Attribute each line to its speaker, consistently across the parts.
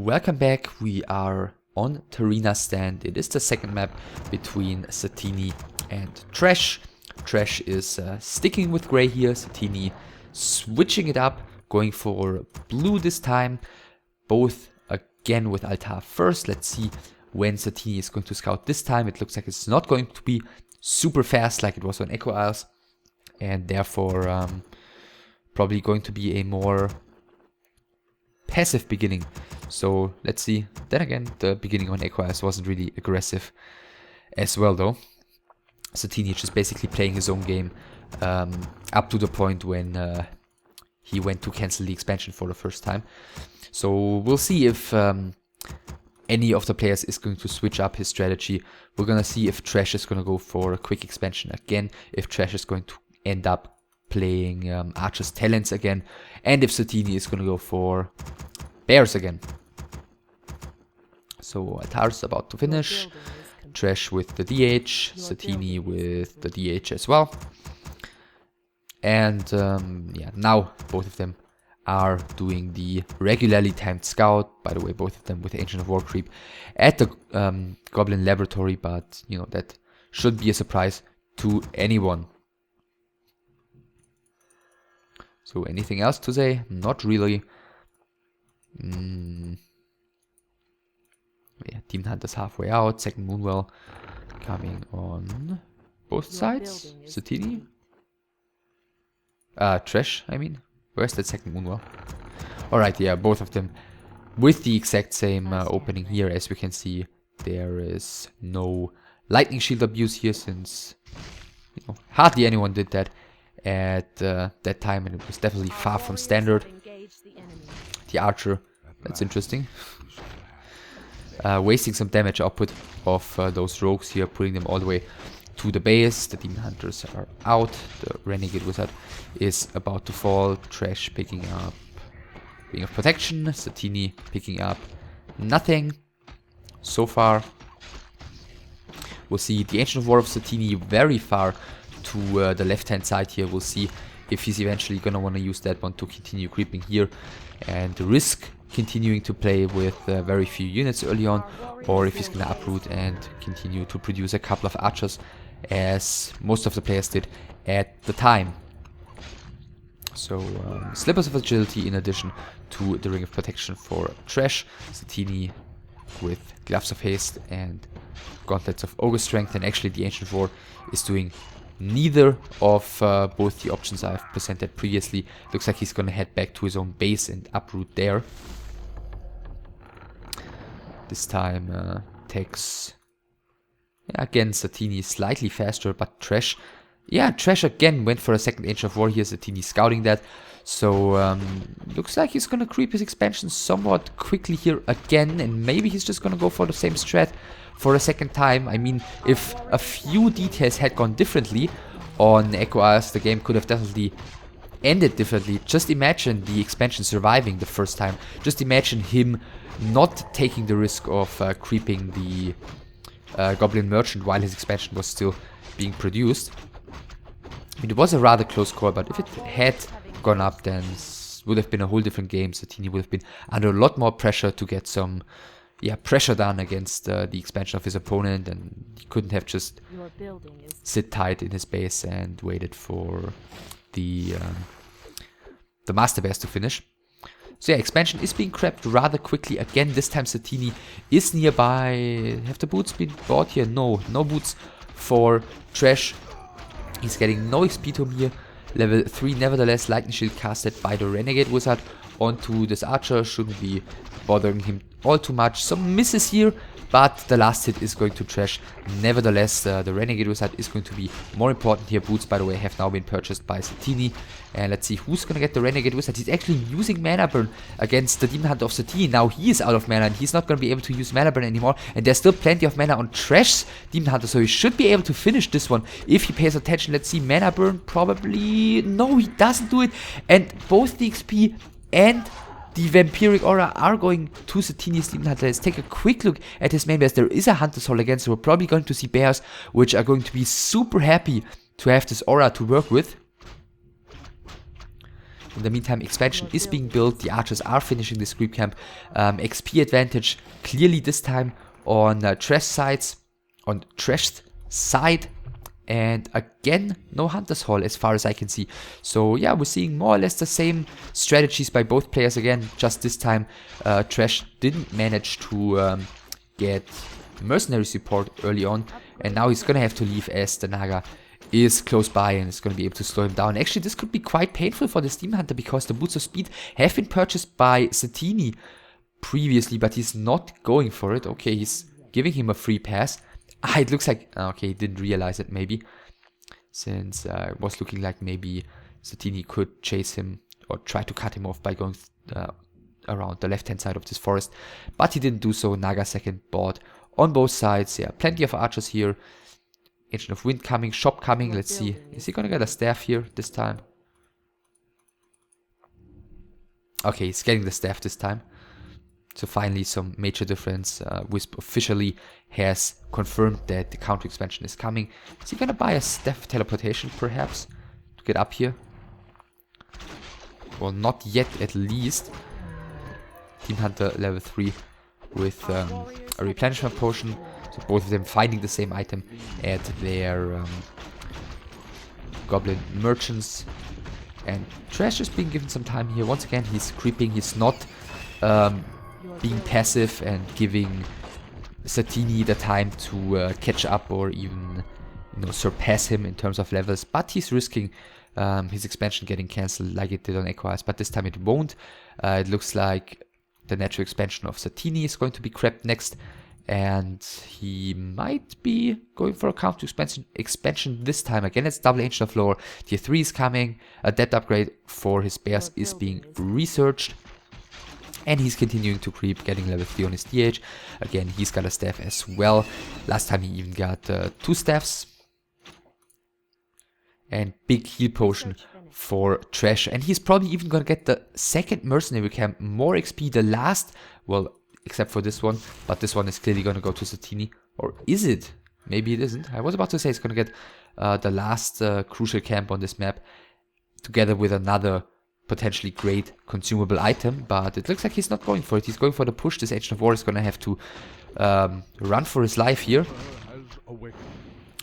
Speaker 1: Welcome back. We are on TReSh stand. It is the second map between Satiini and TReSh. TReSh is sticking with grey here. Satiini switching it up, going for blue this time. Both again with altar first. Let's see when Satiini is going to scout this time. It looks like it's not going to be super fast like it was on Echo Isles, and therefore probably going to be a more passive beginning. So let's see. Then again, the beginning on Echo Isles wasn't really aggressive as well though. Satiini just basically playing his own game up to the point when he went to cancel the expansion for the first time. So we'll see if any of the players is going to switch up his strategy. We're gonna see if TReSh is gonna go for a quick expansion again, if TReSh is going to end up playing Archer's Talents again, and if Satiini is gonna go for Bears again. So Altar's about to finish. TReSh with the DH, Satiini with the DH as well. And yeah, now both of them are doing the regularly timed scout. By the way, both of them with Ancient of War creep at the Goblin Laboratory, but you know, that should be a surprise to anyone. So anything else to say? Not really. Yeah, Demon Hunter's halfway out. Second Moonwell coming on both sides. Satiini? TReSh, I mean. Where's that second Moonwell? Alright, yeah, both of them with the exact same opening here. As we can see, there is no lightning shield abuse here, since you know, hardly anyone did that at that time, and it was definitely far from standard. The Archer, that's interesting. Wasting some damage output of those rogues here, putting them all the way to the base. The Demon Hunters are out. The Renegade Wizard is about to fall. TReSh picking up Ring of Protection. Satiini picking up nothing so far. We'll see the Ancient of War of Satiini very far to the left hand side here. We'll see if he's eventually gonna want to use that one to continue creeping here and risk continuing to play with very few units early on, or if he's gonna uproot and continue to produce a couple of archers as most of the players did at the time. So Slippers of Agility in addition to the Ring of Protection for TReSh. Satiini with Gloves of Haste and Gauntlets of Ogre Strength, and actually the Ancient War is doing neither of both the options I've presented previously. Looks like he's gonna head back to his own base and uproot there. This time takes, yeah, again Satiini slightly faster, but TReSh, yeah, TReSh again went for a second Ancient of War here. Satiini scouting that, so looks like he's gonna creep his expansion somewhat quickly here again, and maybe he's just gonna go for the same strat for a second time. I mean, if a few details had gone differently on Echo Isles, the game could have definitely ended differently. Just imagine the expansion surviving the first time. Just imagine him not taking the risk of creeping the Goblin Merchant while his expansion was still being produced. I mean, it was a rather close call, but if it had gone up, then it would have been a whole different game. Satiini would have been under a lot more pressure to get some pressure done against the expansion of his opponent, and he couldn't have just sit tight in his base and waited for the Master Bears to finish. So yeah, expansion is being crept rather quickly again. This time Satiini is nearby. Have the boots been bought here? No boots for TReSh. He's getting no XP to him here. Level 3 nevertheless. Lightning Shield casted by the Renegade Wizard onto this Archer. Shouldn't be bothering him all too much. Some misses here, but the last hit is going to TReSh. Nevertheless, the Renegade Wizard is going to be more important here. Boots, by the way, have now been purchased by Satiini. And let's see who's going to get the Renegade Wizard. He's actually using Mana Burn against the Demon Hunter of Satiini. Now he is out of mana and he's not going to be able to use Mana Burn anymore. And there's still plenty of mana on TReSh's Demon Hunter, so he should be able to finish this one if he pays attention. Let's see, Mana Burn probably... No, he doesn't do it. And both the XP and the Vampiric Aura are going to Satiini's Demon Hunter. Let's take a quick look at his main base. There is a Hunter's Hall again, so we're probably going to see bears which are going to be super happy to have this Aura to work with. In the meantime, expansion is being built. The archers are finishing this creep camp. XP advantage clearly this time on TReSh's side. And again, no Hunter's Hall as far as I can see. So yeah, we're seeing more or less the same strategies by both players again. Just this time, TReSh didn't manage to get mercenary support early on. And now he's gonna have to leave as the Naga is close by and is gonna be able to slow him down. Actually, this could be quite painful for this Demon Hunter because the Boots of Speed have been purchased by Satiini previously, but he's not going for it. Okay, he's giving him a free pass. It looks like, okay, he didn't realize it maybe, since it was looking like maybe Satiini could chase him or try to cut him off by going around the left-hand side of this forest, but he didn't do so. Naga second board on both sides. Yeah, plenty of archers here. Ancient of Wind coming, Shop coming. Let's see, is he gonna get a staff here this time? Okay, he's getting the staff this time. So finally some major difference. Wisp officially has confirmed that the counter expansion is coming. Is he gonna buy a staff teleportation perhaps to get up here? Well, not yet at least. Team Hunter level 3 with a replenishment potion. So both of them finding the same item at their goblin merchants. And TReSh is being given some time here. Once again, he's creeping. He's not being passive and giving Satiini the time to catch up or even, you know, surpass him in terms of levels. But he's risking his expansion getting cancelled like it did on Echo Eyes. But this time it won't. It looks like the natural expansion of Satiini is going to be crept next. And he might be going for a counter expansion this time. Again, it's double Ancient of Lore. Tier 3 is coming. A depth upgrade for his bears is being researched. And he's continuing to creep, getting level 3 on his DH. Again, he's got a staff as well. Last time he even got 2 staffs. And big heal potion for TReSh. And he's probably even going to get the second mercenary camp. More XP. The last, well, except for this one. But this one is clearly going to go to Satiini. Or is it? Maybe it isn't. I was about to say it's going to get the last crucial camp on this map. Together with another potentially great consumable item, but it looks like he's not going for it. He's going for the push. This Ancient of War is going to have to run for his life here.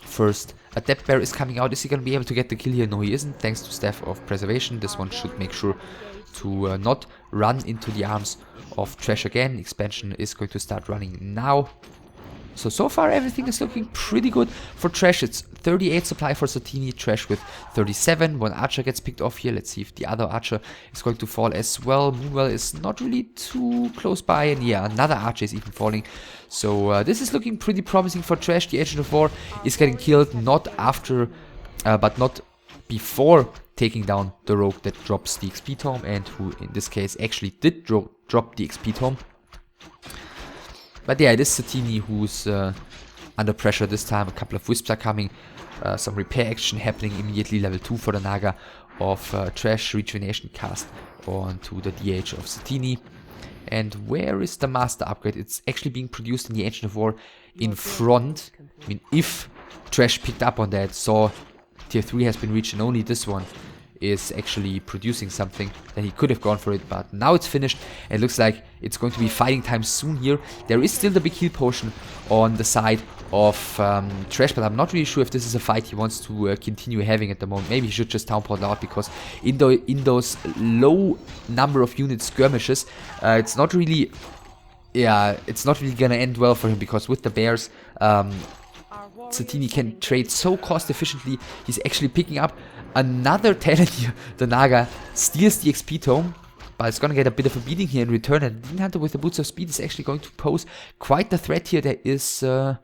Speaker 1: First, a Depth Bear is coming out. Is he going to be able to get the kill here? No, he isn't, thanks to Staff of Preservation. This one should make sure to not run into the arms of TReSh again. Expansion is going to start running now. So far everything is looking pretty good for TReSh. It's 38 supply for Satiini, TReSh with 37. One archer gets picked off here. Let's see if the other archer is going to fall as well. Moonwell is not really too close by, and yeah, another archer is even falling. So this is looking pretty promising for TReSh. The Ancient of War is getting killed, not after, but not before taking down the rogue that drops the XP tome, and who in this case actually did drop the XP tome. But yeah, it is Satiini who's under pressure this time. A couple of Wisps are coming. Some repair action happening immediately. Level 2 for the Naga of TReSh. Rejuvenation cast onto the DH of Satiini. And where is the Master upgrade? It's actually being produced in the Ancient of War in front. I mean, if TReSh picked up on that, saw Tier 3 has been reached and only this one is actually producing something, then he could have gone for it, but now it's finished and it looks like it's going to be fighting time soon here. There is still the big heal potion on the side of TReSh, but I'm not really sure if this is a fight he wants to continue having at the moment. Maybe he should just town portal out, because in those low number of unit skirmishes, it's not really gonna end well for him, because with the bears, Satiini can trade so cost efficiently. He's actually picking up another talent here. The Naga steals the XP tome, but it's gonna get a bit of a beating here in return, and Demon Hunter with the Boots of Speed is actually going to pose quite the threat here. There is the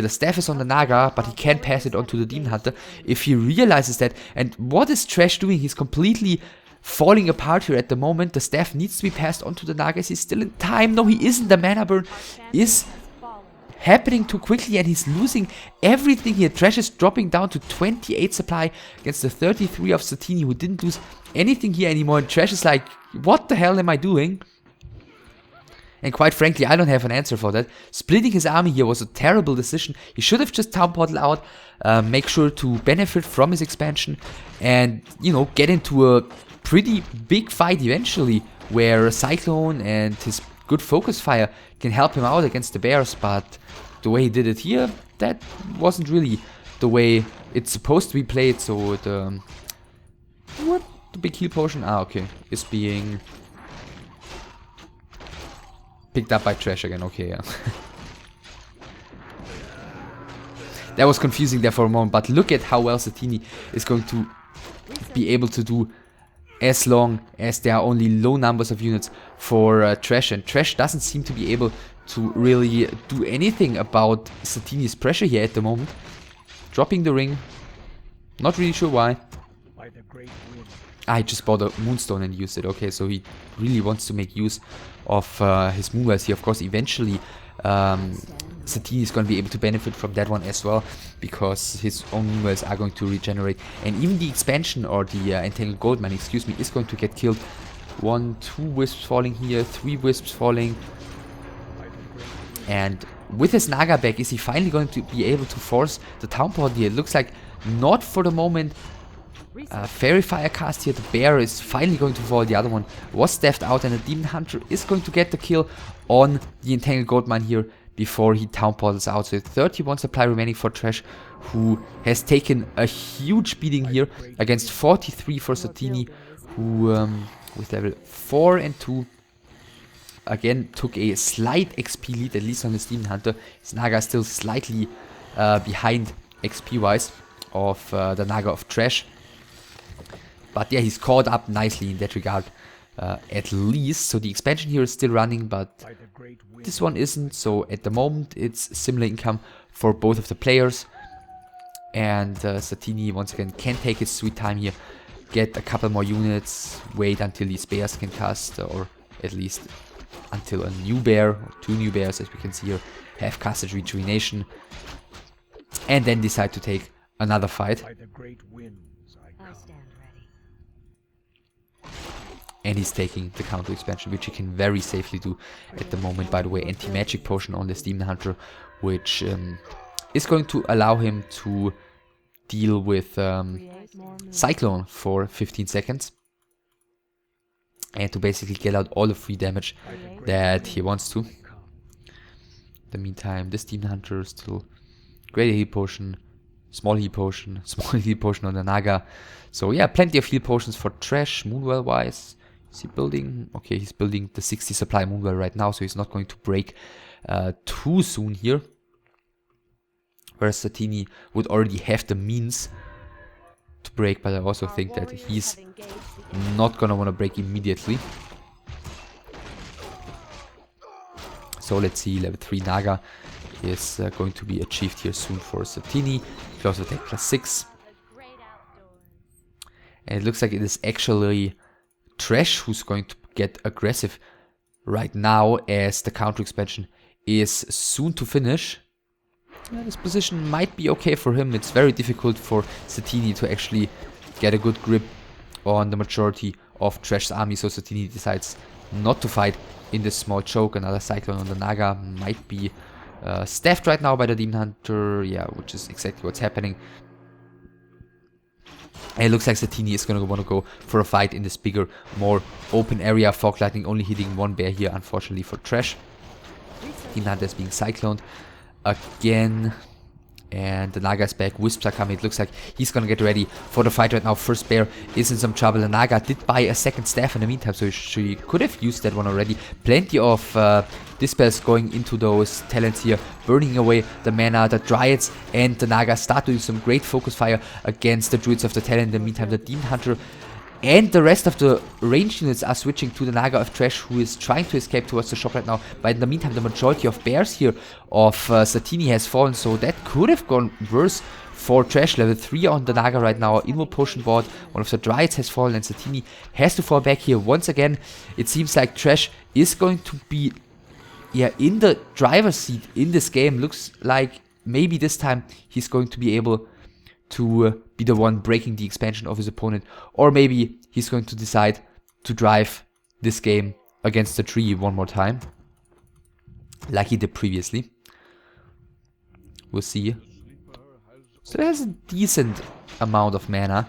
Speaker 1: staff is on the Naga, but he can't pass it on to the Demon Hunter if he realizes that. And what is TReSh doing? He's completely falling apart here at the moment. The staff needs to be passed on to the Naga. Is he still in time? No, he isn't. The mana burn is happening too quickly, and he's losing everything here. TReSh is dropping down to 28 supply against the 33 of Satiini, who didn't lose anything here anymore. And TReSh is like, what the hell am I doing? And quite frankly, I don't have an answer for that. Splitting his army here was a terrible decision. He should have just town portal out, make sure to benefit from his expansion, and, you know, get into a pretty big fight eventually, where Cyclone and his good focus fire can help him out against the bears. But the way he did it here, that wasn't really the way it's supposed to be played. So the... what? The big heal potion? Ah, okay. Is being... picked up by TReSh again, okay, yeah. That was confusing there for a moment, but look at how well Satiini is going to be able to do as long as there are only low numbers of units for TReSh. And TReSh doesn't seem to be able to really do anything about Satiini's pressure here at the moment. Dropping the ring, not really sure why. I just bought a Moonstone and used it. Okay, so he really wants to make use of his Moonwells here. Of course, eventually Satiini is going to be able to benefit from that one as well, because his own Moonwells are going to regenerate. And even the expansion, or the Entangled Goldmine, excuse me, is going to get killed. 1, 2 Wisps falling here, 3 Wisps falling. And with his Naga back, is he finally going to be able to force the town portal here? It looks like not for the moment. Fairy Fire cast here, the bear is finally going to fall, the other one was staffed out, and the Demon Hunter is going to get the kill on the Entangled Goldmine here before he town portals out. So 31 supply remaining for TReSh, who has taken a huge beating here against 43 for Satiini, who with level 4 and 2 again took a slight XP lead, at least on his Demon Hunter. His Naga is still slightly behind XP wise of the Naga of TReSh. But yeah, he's caught up nicely in that regard, at least. So the expansion here is still running, but this one isn't. So at the moment, it's similar income for both of the players. And Satiini, once again, can take his sweet time here, get a couple more units, wait until these bears can cast, or at least until a new bear, or 2 new bears, as we can see here, have casted Rejuvenation. And then decide to take another fight. And he's taking the counter expansion, which he can very safely do at the moment. By the way, anti-magic potion on this Demon Hunter, which is going to allow him to deal with Cyclone for 15 seconds. And to basically get out all the free damage that he wants to. In the meantime, this Demon Hunter is still greater heal potion, small heal potion on the Naga. So yeah, plenty of heal potions for TReSh, Moonwell wise. Is he building? Okay, he's building the 60 supply Moonwell right now, so he's not going to break too soon here. Whereas Satiini would already have the means to break, but I also think that he's not gonna want to break immediately. So let's see, level 3 Naga is going to be achieved here soon for Satiini. He also take +6. And it looks like it is actually TReSh who's going to get aggressive right now, as the counter expansion is soon to finish. Yeah, this position might be okay for him. It's very difficult for Satiini to actually get a good grip on the majority of TReSh's army, so Satiini decides not to fight in this small choke. Another Cyclone on the Naga might be staffed right now by the Demon Hunter, yeah, which is exactly what's happening. And it looks like Satiini is going to want to go for a fight in this bigger, more open area. Fog Lightning only hitting 1 bear here, unfortunately, for TReSh. Demon Hunter is being cycloned again. And the Naga is back. Wisps are coming. It looks like he's going to get ready for the fight right now. First bear is in some trouble. The Naga did buy a second staff in the meantime, so she could have used that one already. Plenty of dispels going into those talents here, burning away the mana. The Dryads and the Naga start doing some great focus fire against the Druids of the talent. In the meantime, the Demon Hunter and the rest of the ranged units are switching to the Naga of TReSh, who is trying to escape towards the shop right now. But in the meantime, the majority of bears here of Satiini has fallen, so that could have gone worse for TReSh. Level 3 on the Naga right now. Invo Potion board. One of the Dryads has fallen, and Satiini has to fall back here once again. It seems like TReSh is going to be in the driver's seat in this game. Looks like maybe this time he's going to be able to be the one breaking the expansion of his opponent, or maybe he's going to decide to drive this game against the tree one more time. like he did previously. We'll see. So there's a decent amount of mana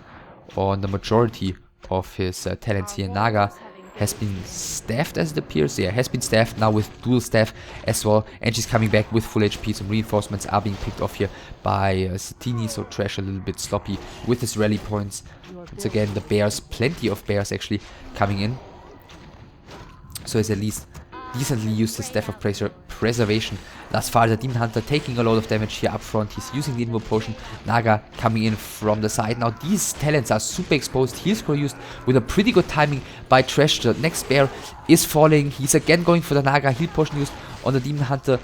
Speaker 1: on the majority of his talents here. Naga has been staffed as it appears. Yeah, has been staffed now with dual staff as well. And she's coming back with full HP. Some reinforcements are being picked off here by Satiini. So TReSh a little bit sloppy with his rally points. Once again, the bears, plenty of bears actually coming in. So he's at least decently used his Staff of Preservation. Thus far, the Demon Hunter taking a lot of damage here up front. He's using the Invo Potion. Naga coming in from the side. Now these talents are super exposed. Heal Scroll used with a pretty good timing by TReSh. The next bear is falling. He's again going for the Naga. Heal Potion used on the Demon Hunter.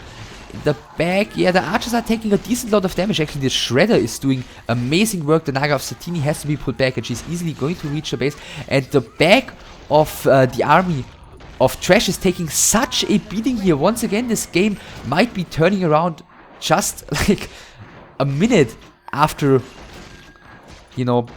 Speaker 1: The back, yeah, the archers are taking a decent lot of damage. Actually, the Shredder is doing amazing work. The Naga of Satiini has to be put back, and she's easily going to reach the base. And the back of the army of TReSh is taking such a beating here. Once again, this game might be turning around just like a minute after, you know,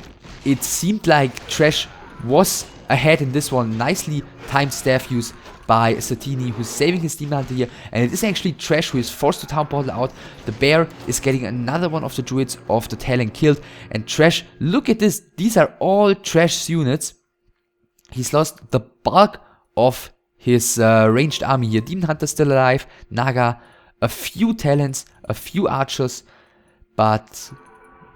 Speaker 1: it seemed like TReSh was ahead in this one. Nicely timed staff use by Satiini, who's saving his Demon Hunter here. And it is actually TReSh who is forced to Town Portal out. The bear is getting another one of the druids of the Talon killed. And TReSh, look at this. These are all TReSh's units. He's lost the bulk of his ranged army here. Demon Hunter still alive, Naga, a few talents, a few archers, but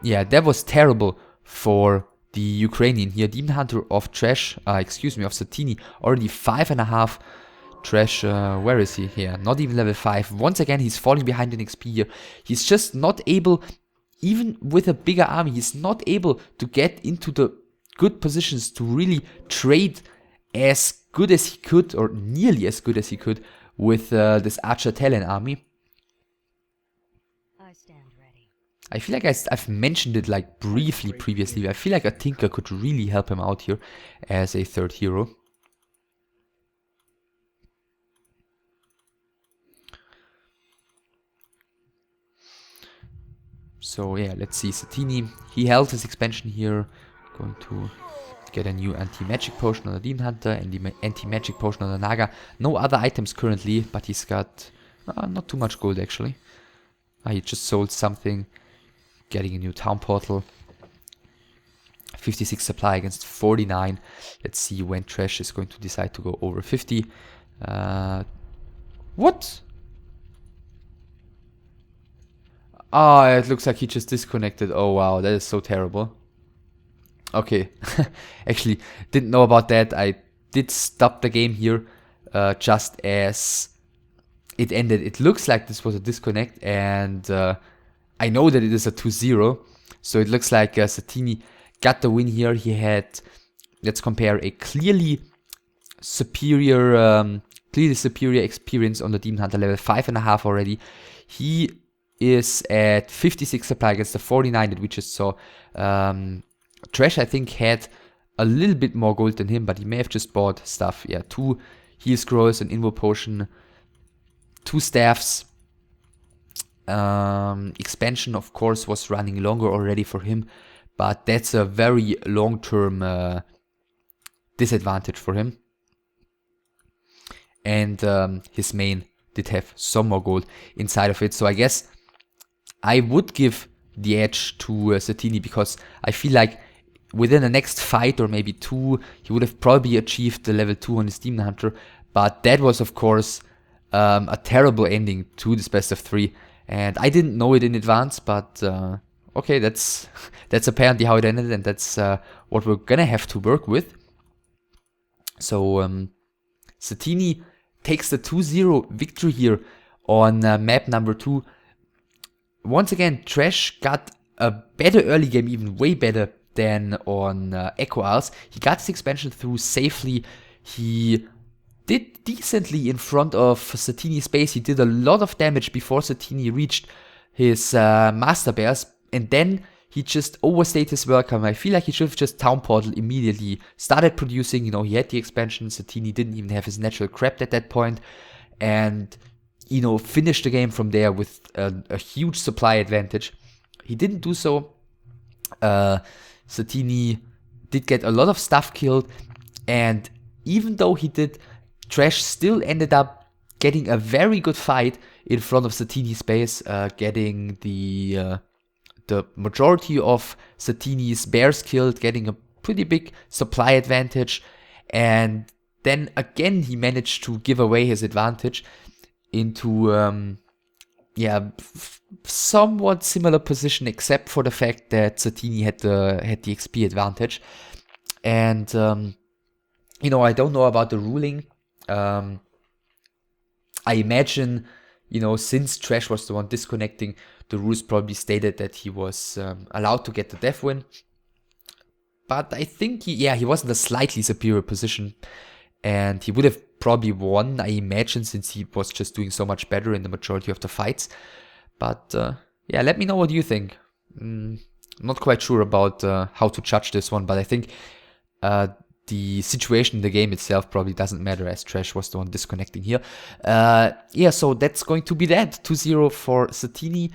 Speaker 1: yeah, that was terrible for the Ukrainian here. Demon Hunter of TReSh, excuse me, of Satiini, already 5.5. TReSh, where is he here? Not even level 5. Once again, he's falling behind in XP here. He's just not able, even with a bigger army, he's not able to get into the good positions to really trade as good as he could, or nearly as good as he could, with this Archer Talon army.
Speaker 2: I stand ready.
Speaker 1: I feel like I've mentioned it like briefly previously. I feel like a Tinker could really help him out here as a third hero. So yeah, let's see. Satiini, he held his expansion here. Going to get a new anti-magic potion on the Demon Hunter and the anti-magic potion on the Naga. No other items currently, but he's got not too much gold actually. He just sold something, getting a new town portal. 56 supply against 49. Let's see when TReSh is going to decide to go over 50. What? Oh, it looks like he just disconnected. Oh wow, that is so terrible. Okay, actually didn't know about that. I did stop the game here just as it ended. It looks like this was a disconnect, and I know that it is a 2-0. So it looks like Satiini got the win here. He had, let's compare, a clearly superior experience on the Demon Hunter, level 5.5 already. He is at 56 supply against the 49 that we just saw. TReSh, I think, had a little bit more gold than him, but he may have just bought stuff. Yeah, 2 heal scrolls, an invo potion, 2 staffs. Expansion, of course, was running longer already for him, but that's a very long-term disadvantage for him. And his main did have some more gold inside of it, so I guess I would give the edge to Satiini, because I feel like within the next fight or maybe 2, he would have probably achieved the level 2 on his Demon Hunter. But that was, of course, a terrible ending to this best of 3. And I didn't know it in advance, but okay, that's apparently how it ended, and that's what we're gonna have to work with. So Satiini takes the 2-0 victory here on map number 2. Once again, TReSh got a better early game, even way better than on Echo Isles. He got his expansion through safely. He did decently in front of Satiini's base. He did a lot of damage before Satiini reached his Master Bears, and then he just overstayed his welcome. I feel like he should have just Town Portal immediately, started producing. You know, he had the expansion. Satiini didn't even have his natural craft at that point, and you know, finished the game from there with a huge supply advantage. He didn't do so. Satiini did get a lot of stuff killed, and even though he did, TReSh still ended up getting a very good fight in front of Satiini's base, getting the majority of Satiini's bears killed, getting a pretty big supply advantage, and then again he managed to give away his advantage into somewhat similar position, except for the fact that Satiini had the XP advantage. And you know, I don't know about the ruling. I imagine, you know, since TReSh was the one disconnecting, the rules probably stated that he was allowed to get the death win. But I think he was in a slightly superior position, and he would have probably won, I imagine, since he was just doing so much better in the majority of the fights. But yeah, let me know what you think. I'm not quite sure about how to judge this one, but I think the situation in the game itself probably doesn't matter, as TReSh was the one disconnecting here. Yeah, so that's going to be that. 2-0 for Satiini.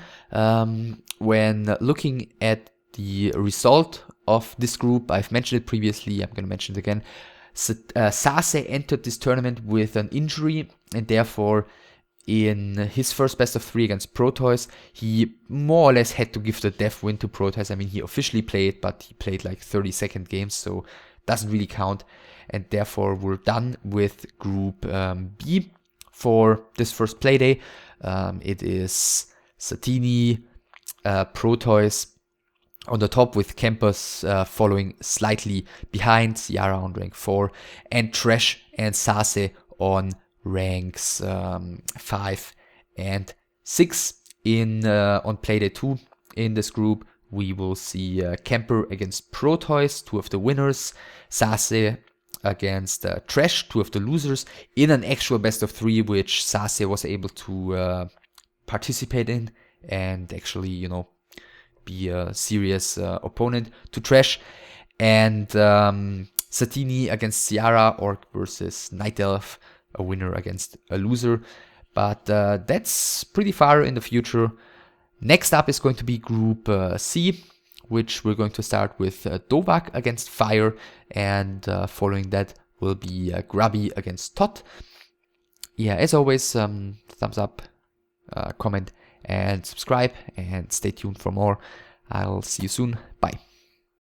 Speaker 1: When looking at the result of this group, I've mentioned it previously, I'm going to mention it again. Sase entered this tournament with an injury, and therefore in his first best of 3 against Proteus, he more or less had to give the death win to Proteus. I mean, he officially played, but he played like 30-second games, so doesn't really count. And therefore, we're done with Group B for this first playday. It is Satiini, Proteus on the top, with Campus following slightly behind, Ciara on rank 4, and TReSh and Sase on ranks 5 and 6. On playday 2 in this group, we will see Camper against Proteus, 2 of the winners, Sase against TReSh, 2 of the losers, in an actual best of 3, which Sase was able to participate in and actually, you know, be a serious opponent to TReSh. And Satiini against Ciara, Orc versus Night Elf, a winner against a loser. But that's pretty far in the future. Next up is going to be Group C, which we're going to start with Dovak against Fire, and following that will be Grubby against Tot. Yeah, as always, thumbs up, comment, and subscribe, and stay tuned for more. I'll see you soon. Bye.